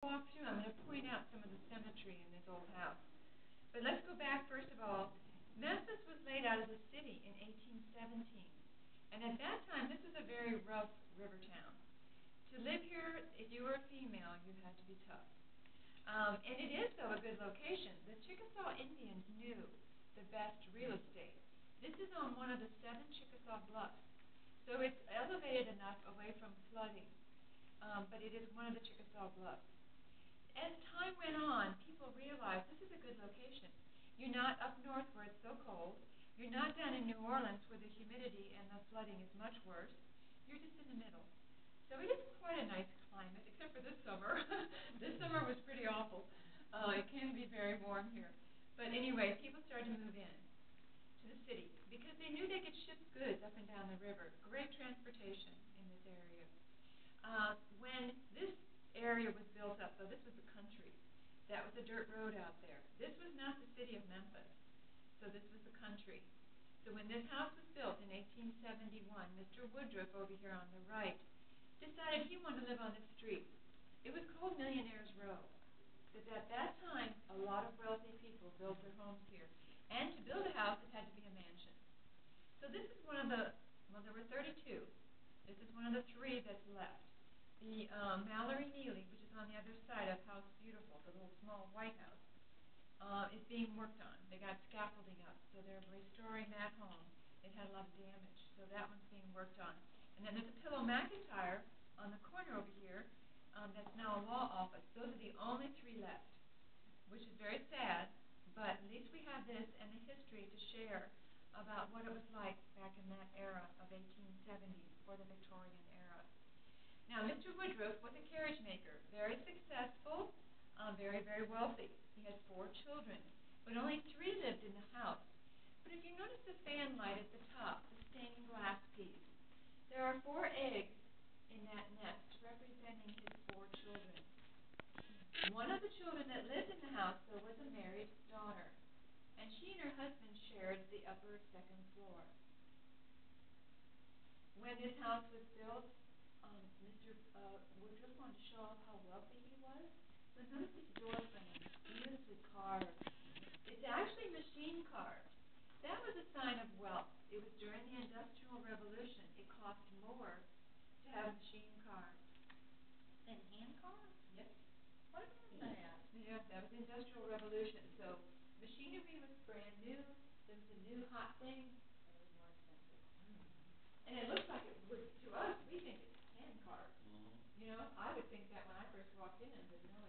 walk through. I'm going to point out some of the symmetry in this old house. But let's go back first of all. Memphis was laid out as a city in 1817. And at that time, this was a very rough river town. To live here, if you were a female, you had to be tough. And it is, though, a good location. The Chickasaw Indians knew the best real estate. This is on one of the 7 Chickasaw bluffs. So it's elevated enough away from flooding. But it is one of the Chickasaw bluffs. As time went on, people realized this is a good location. You're not up north where it's so cold. You're not down in New Orleans where the humidity and the flooding is much worse. You're just in the middle. So it is quite a nice climate, except for this summer. This summer was pretty awful. It can be very warm here. But anyway, people started to move in to the city because they knew they could ship goods up and down the river. Great transportation in this area. When this area was built up, so this was the country. That was a dirt road out there. This was not the city of Memphis, so this was the country. So when this house was built in 1871, Mr. Woodruff over here on the right decided he wanted to live on this street. It was called Millionaire's Row, because at that time, a lot of wealthy people built their homes here. And to build a house, it had to be a mansion. So this is one of the, well, there were 32. This is one of the 3 that's left. The Mallory Neely, which is on the other side of House Beautiful, the little small white house, is being worked on. They got scaffolding up, so they're restoring that home. It had a lot of damage, so that one's being worked on. And then there's a Pillow McIntyre on the corner over here that's now a law office. Those are the only 3 left, which is very sad, but at least we have this and the history to share about what it was like back in that era of 1870s, or the Victorian era. Now, Mr. Woodruff was a carriage maker, very successful, very, very wealthy. He had 4 children, but only 3 lived in the house. But if you notice the fan light at the top, the stained glass piece, there are 4 eggs in that nest representing his 4 children. One of the children that lived in the house, though, was a married daughter, and she and her husband shared the upper 2nd floor. When this house was built, Mr. Woodruff wanted to show off how wealthy he was. So notice these door frames, beautifully carved. It's actually machine carved. That was a sign of wealth. It was during the Industrial Revolution. It cost more to have machine carved than hand carved? Yes. What about that? Yeah, that was the Industrial Revolution. So machinery was brand new. There was a new hot thing. It was more expensive. And it looks like it would to us. We think it's hand carved. You know, I would think that when I first walked in, but no.